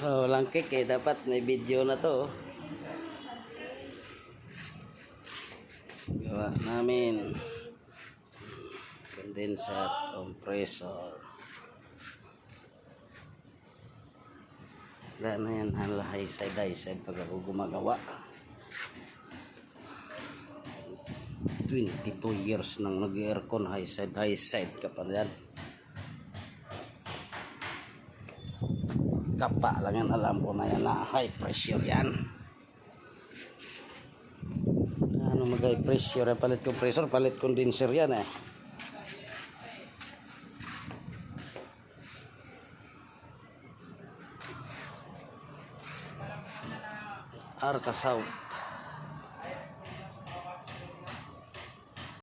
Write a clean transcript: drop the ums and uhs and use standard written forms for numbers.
Oh, walang cake eh. Dapat may video na to. Gawa namin. Condenser, compressor. Wala na yan. High side pag ako gumagawa. 22 years nang nag-aircon. High side ka pa yan. Kapa lang yan, alam ko na yan na high pressure yan. Ano mag high pressure, palit compressor, palit condenser yan eh. Arca South.